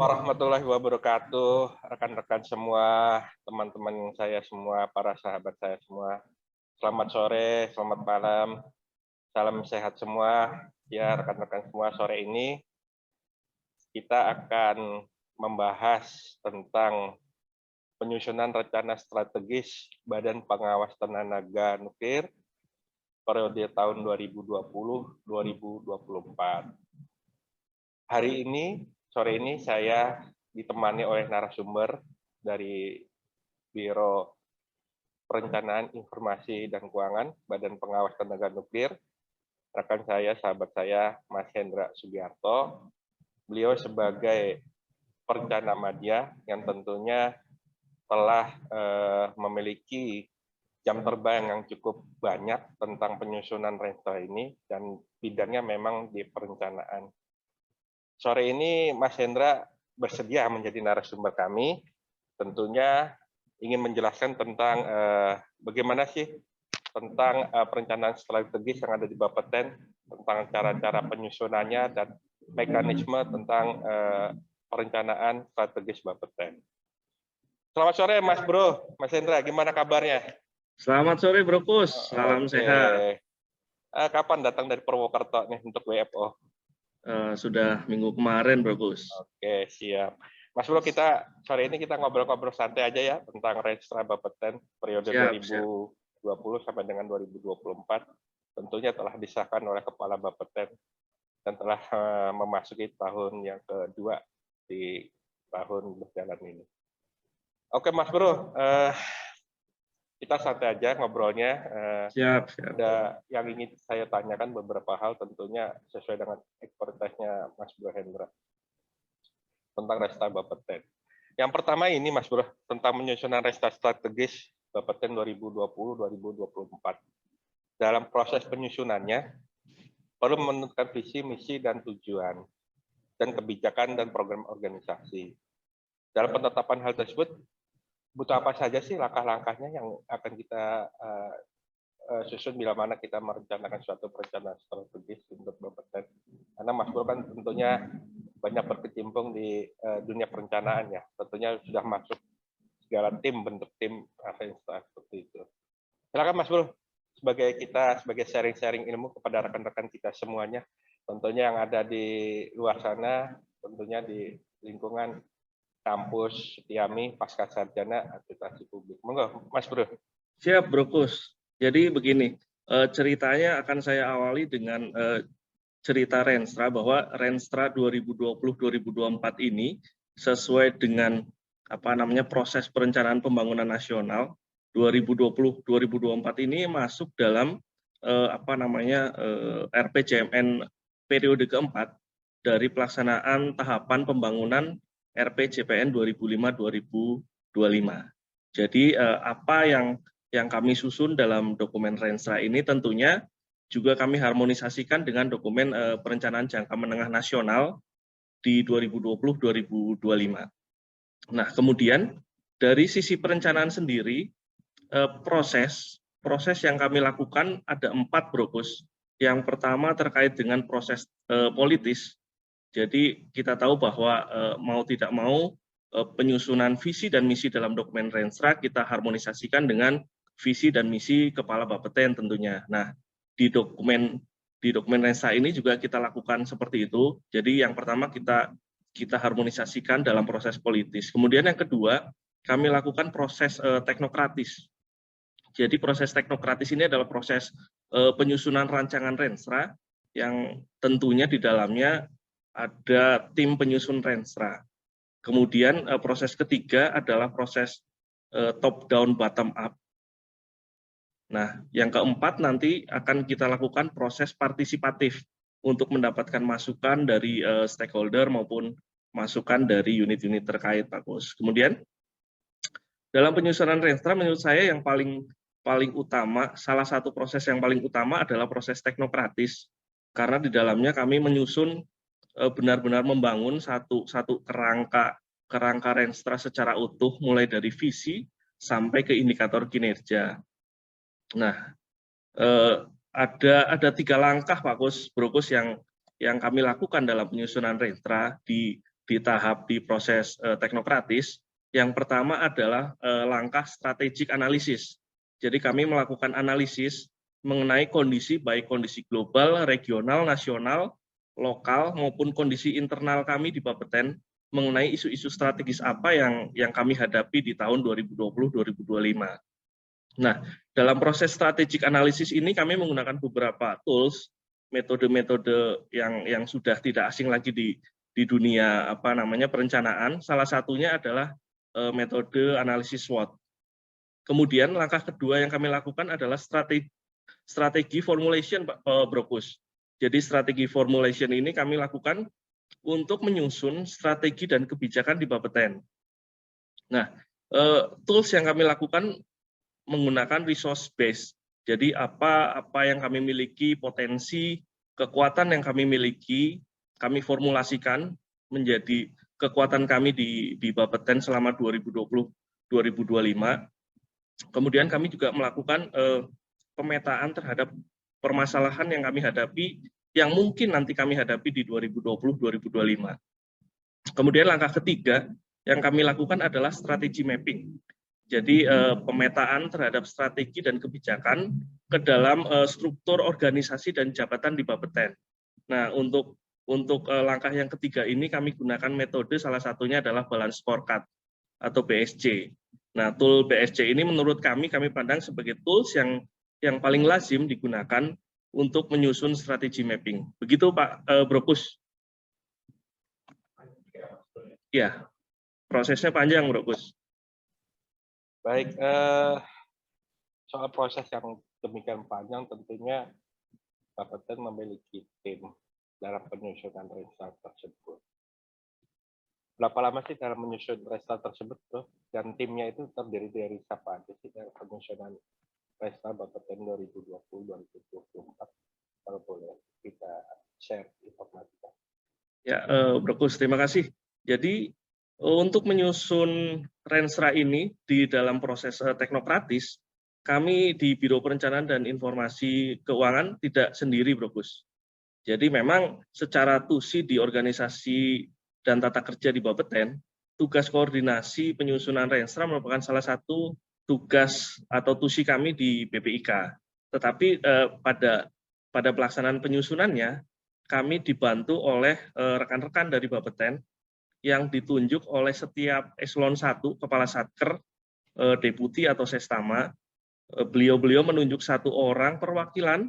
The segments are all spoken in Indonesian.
warahmatullahi wabarakatuh, rekan-rekan semua, teman-teman saya semua, para sahabat saya semua. Selamat sore, selamat malam, salam sehat semua. Ya, rekan-rekan semua, sore ini kita akan membahas tentang penyusunan rencana strategis Badan Pengawas Tenaga Nuklir periode tahun 2020-2024. Hari ini, sore ini saya ditemani oleh narasumber dari Biro Perencanaan Informasi dan Keuangan Badan Pengawas Tenaga Nuklir, rekan saya, sahabat saya, Mas Hendra Sugiarto. Beliau sebagai perencana media yang tentunya telah memiliki jam terbang yang cukup banyak tentang penyusunan renstra ini, dan bidangnya memang di perencanaan. Sore ini Mas Hendra bersedia menjadi narasumber kami, tentunya ingin menjelaskan tentang bagaimana sih tentang perencanaan strategis yang ada di Bapeten, tentang cara-cara penyusunannya dan mekanisme tentang perencanaan strategis Bapeten. Selamat sore Mas Bro, Mas Hendra, gimana kabarnya? Selamat sore Bro Kus, salam sehat. Kapan datang dari Purwokerto nih untuk WFO? Sudah minggu kemarin Bro Kus. Oke, siap. Mas Bro, kita sore ini kita ngobrol-ngobrol santai aja ya tentang Renstra Bapeten periode 2020 sampai dengan 2024. Tentunya telah disahkan oleh Kepala Bapeten dan telah memasuki tahun yang kedua di tahun berjalan ini. Oke Mas Bro, kita santai aja ngobrolnya. Siap. Ada yang ingin saya tanyakan beberapa hal, tentunya sesuai dengan ekspertisnya Mas Bro Hendra tentang Renstra Bapeten. Yang pertama ini Mas Bro, tentang menyusunan Renstra strategis Bapeten 2020-2024. Dalam proses penyusunannya perlu menentukan visi, misi, dan tujuan, dan kebijakan dan program organisasi. Dalam penetapan hal tersebut, butuh apa saja sih langkah-langkahnya yang akan kita susun bila mana kita merencanakan suatu perencanaan strategis untuk Bapeten? Karena Mas Bro kan tentunya banyak berkecimpung di dunia perencanaan ya, tentunya sudah masuk segala tim, bentuk tim Renstra seperti itu. Silakan Mas Bro, sebagai sharing-sharing ilmu kepada rekan-rekan kita semuanya, tentunya yang ada di luar sana, tentunya di lingkungan kampus Setiami, Pasca Sarjana, Administrasi Publik. Monggo, Mas Bro. Siap, Bro Kus. Jadi begini, ceritanya akan saya awali dengan cerita Renstra, bahwa Renstra 2020-2024 ini sesuai dengan proses perencanaan pembangunan nasional 2020-2024 ini masuk dalam RPJMN periode keempat dari pelaksanaan tahapan pembangunan RPJPN 2005-2025. Jadi apa yang kami susun dalam dokumen Renstra ini tentunya juga kami harmonisasikan dengan dokumen perencanaan jangka menengah nasional di 2020-2025. Nah, kemudian dari sisi perencanaan sendiri, proses yang kami lakukan ada 4 Bro Kus. Yang pertama terkait dengan proses politis. Jadi kita tahu bahwa mau tidak mau penyusunan visi dan misi dalam dokumen Renstra kita harmonisasikan dengan visi dan misi Kepala Bapeten tentunya. Nah, di dokumen Renstra ini juga kita lakukan seperti itu. Jadi yang pertama kita harmonisasikan dalam proses politis. Kemudian yang kedua, kami lakukan proses teknokratis. Jadi proses teknokratis ini adalah proses penyusunan rancangan Renstra yang tentunya di dalamnya ada tim penyusun Renstra. Kemudian proses ketiga adalah proses top down bottom up. Nah, yang keempat nanti akan kita lakukan proses partisipatif untuk mendapatkan masukan dari stakeholder maupun masukan dari unit-unit terkait, Pak Kus. Kemudian dalam penyusunan Renstra menurut saya yang paling utama, salah satu proses yang paling utama adalah proses teknokratis, karena di dalamnya kami menyusun benar-benar membangun satu kerangka Renstra secara utuh, mulai dari visi sampai ke indikator kinerja. Nah, ada 3 langkah Pak Kus, Bro Kus, yang kami lakukan dalam penyusunan Renstra di tahap di proses teknokratis, yang pertama adalah langkah strategic analisis. Jadi kami melakukan analisis mengenai kondisi, baik kondisi global, regional, nasional, lokal, maupun kondisi internal kami di Bapeten, mengenai isu-isu strategis apa yang kami hadapi di tahun 2020-2025. Nah, dalam proses strategic analisis ini kami menggunakan beberapa tools, metode-metode yang sudah tidak asing lagi di dunia perencanaan. Salah satunya adalah metode analisis SWOT. Kemudian langkah kedua yang kami lakukan adalah strategi formulation, Pak Brokus. Jadi strategi formulation ini kami lakukan untuk menyusun strategi dan kebijakan di Bapeten. Nah, tools yang kami lakukan menggunakan resource base. Jadi apa yang kami miliki, potensi, kekuatan yang kami miliki, kami formulasikan menjadi kekuatan kami di Bapeten selama 2020-2025. Kemudian kami juga melakukan pemetaan terhadap permasalahan yang kami hadapi, yang mungkin nanti kami hadapi di 2020-2025. Kemudian langkah ketiga yang kami lakukan adalah strategi mapping. Jadi pemetaan terhadap strategi dan kebijakan ke dalam struktur organisasi dan jabatan di Bapeten. Nah, untuk langkah yang ketiga ini kami gunakan metode, salah satunya adalah balance scorecard atau BSC. Nah, tool BSC ini menurut kami pandang sebagai tools yang paling lazim digunakan untuk menyusun strategi mapping. Begitu Pak Brokus. Ya, prosesnya panjang Brokus. Baik, soal proses yang demikian panjang tentunya Bapeten memiliki tim dalam penyusunan restart tersebut. Berapa lama sih dalam menyusun restart tersebut tuh? Dan timnya itu terdiri dari siapa aja sih dalam penyusunan restart Bapeten 2020-2024? Kalau boleh kita share informasinya. Ya, Brokus, terima kasih. Jadi untuk menyusun Renstra ini di dalam proses teknokratis, kami di Biro Perencanaan dan Informasi Keuangan tidak sendiri, Brokus. Jadi memang secara tusi di organisasi dan tata kerja di Bapeten, tugas koordinasi penyusunan Renstra merupakan salah satu tugas atau tusi kami di BPIK. Tetapi pada pelaksanaan penyusunannya, kami dibantu oleh rekan-rekan dari Bapeten yang ditunjuk oleh setiap eselon 1, kepala satker, deputi atau sestama. Beliau-beliau menunjuk satu orang perwakilan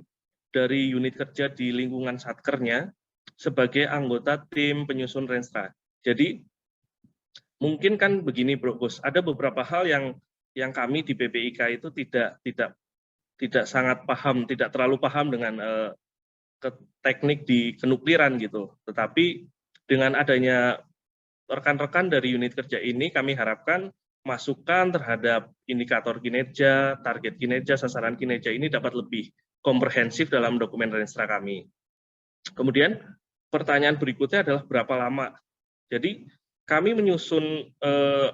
dari unit kerja di lingkungan satkernya sebagai anggota tim penyusun Renstra. Jadi mungkin kan begini, Bro Gus, ada beberapa hal yang kami di BPIK itu tidak sangat paham, tidak terlalu paham dengan teknik di kenukliran gitu. Tetapi dengan adanya rekan-rekan dari unit kerja ini, kami harapkan masukan terhadap indikator kinerja, target kinerja, sasaran kinerja ini dapat lebih komprehensif dalam dokumen Renstra kami. Kemudian pertanyaan berikutnya adalah berapa lama? Jadi kami menyusun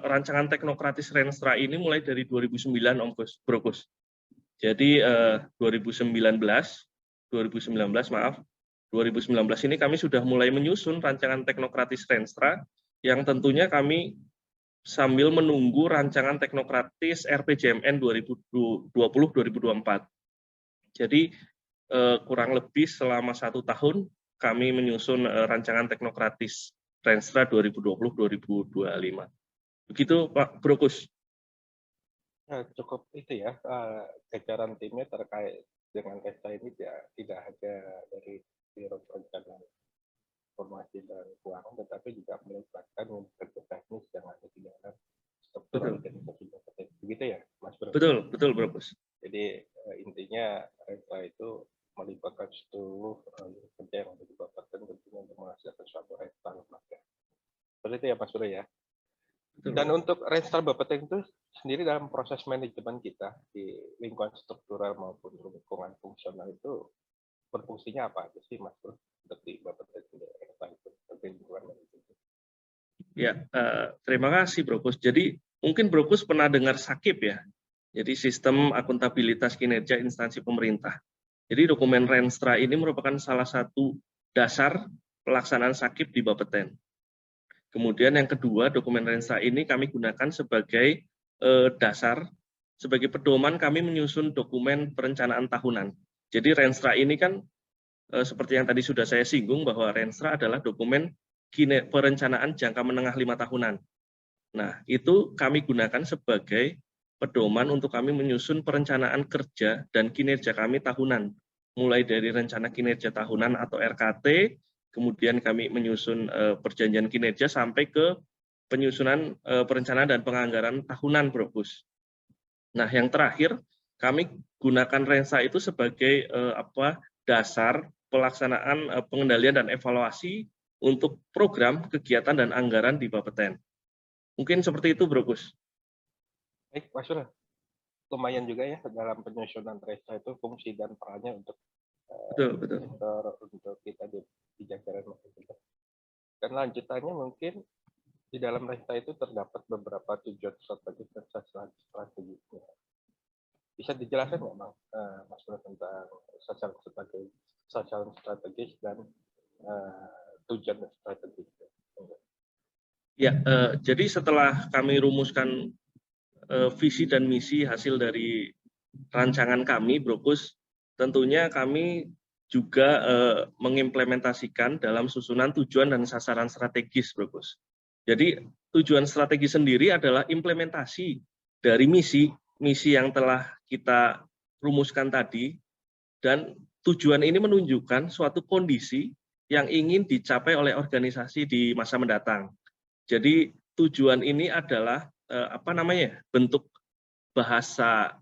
rancangan teknokratis Renstra ini mulai dari 2009, Om Bro Gus. Jadi 2019 ini kami sudah mulai menyusun rancangan teknokratis Renstra yang tentunya kami sambil menunggu rancangan teknokratis RPJMN 2020-2024. Jadi kurang lebih selama 1 tahun kami menyusun rancangan teknokratis Renstra 2020-2025. Begitu Pak Brokus. Ya, cukup itu ya, jajaran timnya terkait dengan Renstra ini tidak hanya dari Biro Perencanaan Informasi dan Keuangan, tetapi juga melibatkan kerja teknis yang ada di dalam struktur organisasi Bapeten. Begitu ya, Mas Bro? Betul, Brokus. Jadi intinya Renstra itu melibatkan seluruh kerja yang ada di Bapeten tentunya untuk menghasilkan suatu Renstra lembaga. Seperti itu ya, Mas Bro ya. Betul. Dan untuk Renstra Bapeten itu sendiri dalam proses manajemen kita di lingkungan struktural maupun lingkungan fungsional itu berfungsinya apa aja sih, Mas Bro? Seperti Bapeten itu lingkungan manajemen. Ya, terima kasih Brokus. Jadi mungkin Brokus pernah dengar SAKIP ya. Jadi Sistem Akuntabilitas Kinerja Instansi Pemerintah. Jadi dokumen Renstra ini merupakan salah satu dasar pelaksanaan SAKIP di Bapeten. Kemudian yang kedua, dokumen Renstra ini kami gunakan sebagai dasar, sebagai pedoman kami menyusun dokumen perencanaan tahunan. Jadi Renstra ini kan seperti yang tadi sudah saya singgung bahwa Renstra adalah dokumen perencanaan jangka menengah 5 tahunan. Nah, itu kami gunakan sebagai pedoman untuk kami menyusun perencanaan kerja dan kinerja kami tahunan. Mulai dari rencana kinerja tahunan atau RKT, kemudian kami menyusun perjanjian kinerja sampai ke penyusunan perencanaan dan penganggaran tahunan, Bro Gus. Nah, yang terakhir, kami gunakan Renstra itu sebagai dasar pelaksanaan pengendalian dan evaluasi untuk program, kegiatan, dan anggaran di Bapeten. Mungkin seperti itu, Bro Gus. Baik, Mas Surah. Lumayan juga ya dalam penyusunan Renstra itu fungsi dan perannya untuk Betul. untuk kita di jajaran kita. Dan lanjutannya mungkin di dalam Renstra itu terdapat beberapa tujuan strategis dan sasaran strategisnya. Bisa dijelaskan nggak, Bang, Mas Bro, tentang sasaran strategis dan tujuan strategis? Ya, jadi setelah kami rumuskan visi dan misi hasil dari rancangan kami, Bro Gus, tentunya kami juga mengimplementasikan dalam susunan tujuan dan sasaran strategis, Bro Gus. Jadi tujuan strategi sendiri adalah implementasi dari misi yang telah kita rumuskan tadi, dan tujuan ini menunjukkan suatu kondisi yang ingin dicapai oleh organisasi di masa mendatang. Jadi tujuan ini adalah bentuk bahasa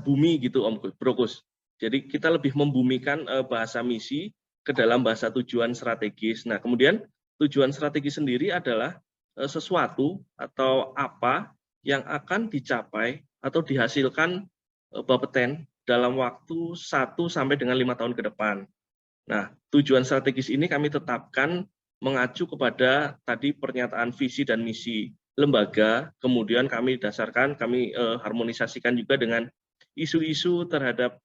bumi gitu, Om Bro Gus. Jadi kita lebih membumikan bahasa misi ke dalam bahasa tujuan strategis. Nah, kemudian tujuan strategi sendiri adalah sesuatu atau apa yang akan dicapai atau dihasilkan Bapeten dalam waktu 1 sampai dengan 5 tahun ke depan. Nah, tujuan strategis ini kami tetapkan mengacu kepada tadi pernyataan visi dan misi lembaga, kemudian kami harmonisasikan juga dengan isu-isu terhadap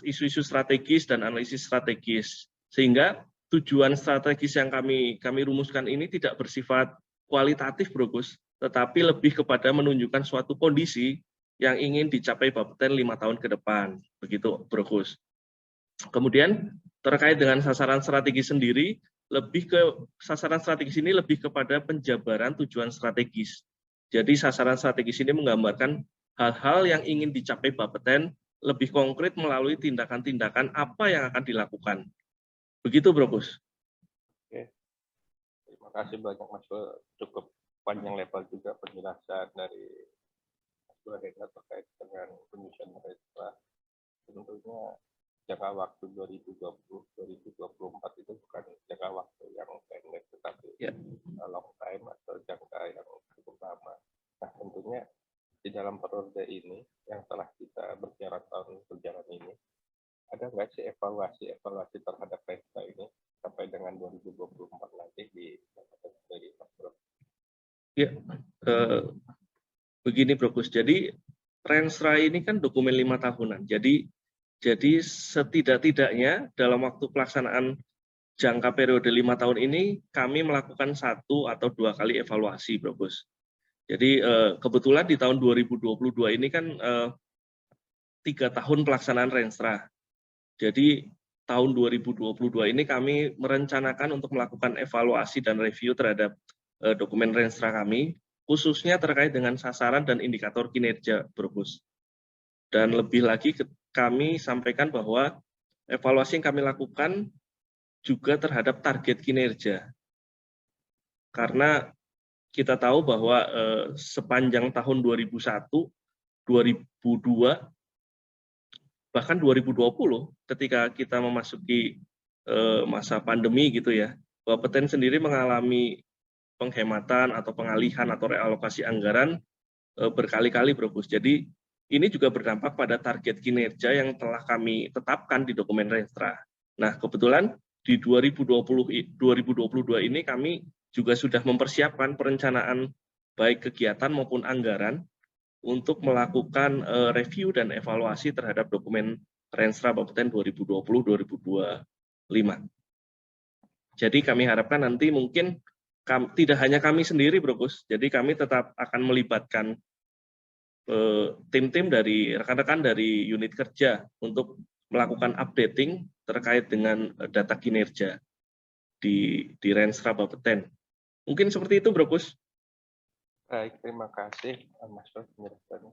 isu-isu strategis dan analisis strategis, sehingga tujuan strategis yang kami rumuskan ini tidak bersifat kualitatif, Bro Gus, tetapi lebih kepada menunjukkan suatu kondisi yang ingin dicapai Bapeten 5 tahun ke depan, begitu, Bro Gus. Kemudian terkait dengan sasaran strategi sendiri, sasaran strategis ini lebih kepada penjabaran tujuan strategis. Jadi sasaran strategis ini menggambarkan hal-hal yang ingin dicapai Bapeten lebih konkret melalui tindakan-tindakan apa yang akan dilakukan. Begitu, Bro Gus. Oke. Terima kasih banyak, Mas Bro. Cukup panjang lebar juga penjelasan dari Mas Bro Hendra terkait dengan penyusunan Renstra. Tentunya jangka waktu 2020-2024 itu bukan jangka waktu yang pendek, tetapi long time atau jangka yang cukup lama. Nah, tentunya di dalam periode ini yang telah kita berjalan tahun berjalan ini, ada nggak sih evaluasi terhadap Renstra ini sampai dengan 2024 nanti di dari Mas Bro? Ya, begini, Bro Gus. Jadi Renstra ini kan dokumen 5 tahunan. Jadi setidak-tidaknya dalam waktu pelaksanaan jangka periode 5 tahun ini kami melakukan 1 atau 2 kali evaluasi, Bro Gus. Jadi kebetulan di tahun 2022 ini kan 3 tahun pelaksanaan Renstra. Jadi tahun 2022 ini kami merencanakan untuk melakukan evaluasi dan review terhadap dokumen Renstra kami, khususnya terkait dengan sasaran dan indikator kinerja, Bro Gus. Dan lebih lagi kami sampaikan bahwa evaluasi yang kami lakukan juga terhadap target kinerja. Karena kita tahu bahwa sepanjang tahun 2001, 2002, bahkan 2020 ketika kita memasuki masa pandemi gitu ya, Bapeten sendiri mengalami penghematan atau pengalihan atau realokasi anggaran berkali-kali, Bro Gus. Jadi ini juga berdampak pada target kinerja yang telah kami tetapkan di dokumen Renstra. Nah, kebetulan di 2022 ini kami juga sudah mempersiapkan perencanaan baik kegiatan maupun anggaran untuk melakukan review dan evaluasi terhadap dokumen Renstra Bapeten 2020-2025. Jadi kami harapkan nanti mungkin tidak hanya kami sendiri, Bro Kus, jadi kami tetap akan melibatkan tim-tim dari rekan-rekan dari unit kerja untuk melakukan updating terkait dengan data kinerja di Renstra Bapeten. Mungkin seperti itu, Bro Kus. Baik, terima kasih Mas Bro penjelasannya.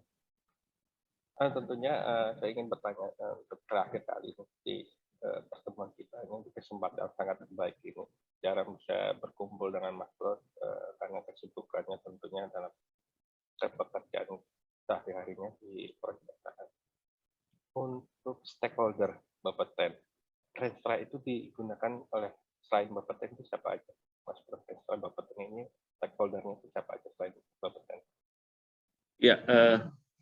Tentunya saya ingin bertanya untuk terakhir kali ini di pertemuan kita ini, di kesempatan yang sangat baik ini, jarang bisa berkumpul dengan Mas Bro karena kesibukannya tentunya dalam pekerjaan sehari-harinya di perencanaan. Untuk stakeholder Bapeten, Renstra itu digunakan oleh selain Bapeten itu siapa aja? Mas Bro, Renstra Bapeten ini stakeholdernya itu siapa aja selain Bapeten? Ya,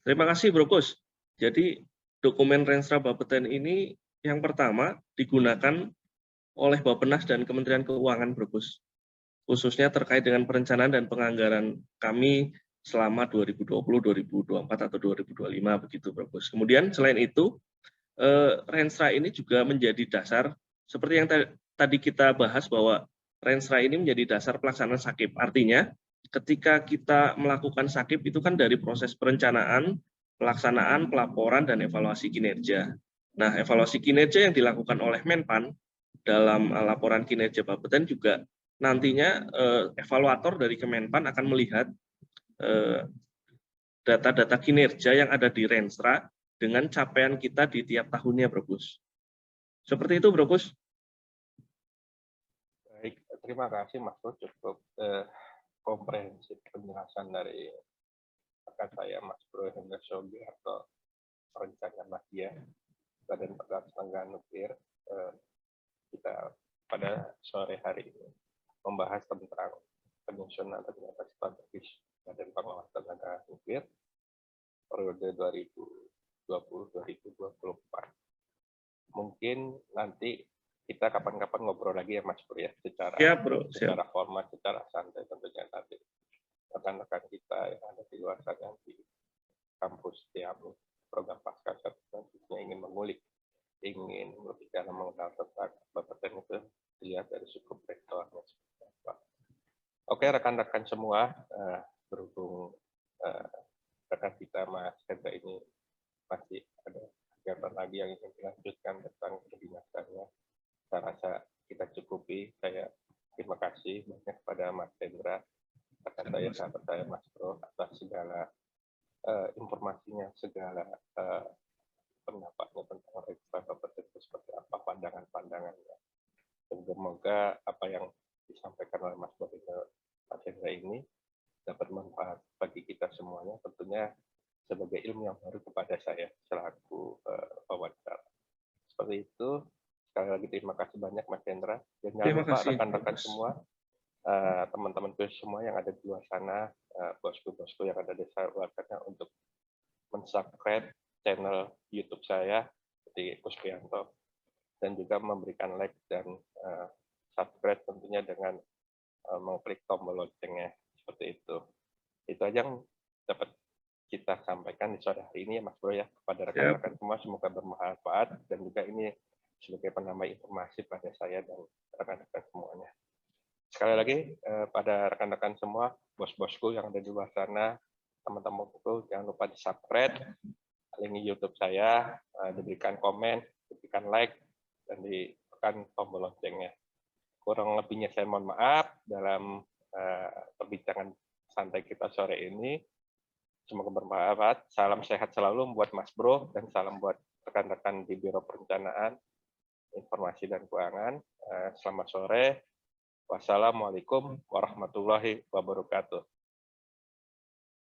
terima kasih Bro Kus. Jadi dokumen Renstra Bapeten ini yang pertama digunakan oleh Bappenas dan Kementerian Keuangan, Bro Kus. Khususnya terkait dengan perencanaan dan penganggaran kami selama 2020, 2024 atau 2025 begitu, Bro Kus. Kemudian selain itu, Renstra ini juga menjadi dasar seperti yang tadi kita bahas bahwa Renstra ini menjadi dasar pelaksanaan SAKIP. Artinya ketika kita melakukan SAKIP itu kan dari proses perencanaan, pelaksanaan, pelaporan, dan evaluasi kinerja. Nah, evaluasi kinerja yang dilakukan oleh Menpan dalam laporan kinerja Bapeten juga nantinya evaluator dari Kemenpan akan melihat data-data kinerja yang ada di Renstra dengan capaian kita di tiap tahunnya, Bro Kus. Seperti itu, Bro Kus. Baik, terima kasih Mas Bro, cukup komprehensif penjelasan dari rekan saya Mas Bro Hendra Shogi atau perencana media Badan Penanggulangan Nuklir. Kita pada sore hari ini membahas tentang penyusunan rencana strategis Badan Pengawas Tenaga Nuklir periode 2020-2024. Mungkin nanti kita kapan-kapan ngobrol lagi ya Mas Bro ya, secara format, secara santai tentunya nanti rekan-rekan kita yang ada di luar sana di kampus Tiamu program pasca selanjutnya ingin mengulik, ingin lebih dalam mengenal tentang Bapeten itu dilihat dari suku rektornya. Oke rekan-rekan semua, berhubung rekan kita Mas Hendra ini masih ada kegiatan lagi yang ingin dilanjutkan tentang kedinasannya, saya rasa kita cukupi. Saya terima kasih banyak kepada Mas Hendra, rekan saya, sahabat saya Mas Bro, atas segala informasinya, segala pendapatnya tentang Renstra Bapeten itu seperti apa, pandangan-pandangannya. Dan semoga apa yang disampaikan oleh Mas Hendra ini dapat manfaat bagi kita semuanya, tentunya sebagai ilmu yang baru kepada saya selaku wawancara. Seperti itu, sekali lagi terima kasih banyak Mas Hendra. Dan jangan lupa rekan-rekan semua, teman-teman semua yang ada di luar sana, bosku-bosku yang ada di luar sana untuk men-subscribe channel YouTube saya di Kusprianto dan juga memberikan like dan subscribe tentunya dengan mengklik tombol loncengnya seperti itu. Itu aja yang dapat kita sampaikan di sore hari ini ya Mas Bro ya, kepada rekan-rekan semua, semoga bermanfaat dan juga ini sebagai penambah informasi pada saya dan rekan-rekan semuanya. Sekali lagi pada rekan-rekan semua, bos-bosku yang ada di luar sana, teman-temanku, jangan lupa di subscribe link YouTube saya, diberikan komen, diberikan like, dan ditekan tombol loncengnya. Kurang lebihnya saya mohon maaf dalam perbincangan santai kita sore ini. Semoga bermanfaat. Salam sehat selalu buat Mas Bro dan salam buat rekan-rekan di Biro Perencanaan, Informasi dan Keuangan. Selamat sore. Wassalamualaikum warahmatullahi wabarakatuh.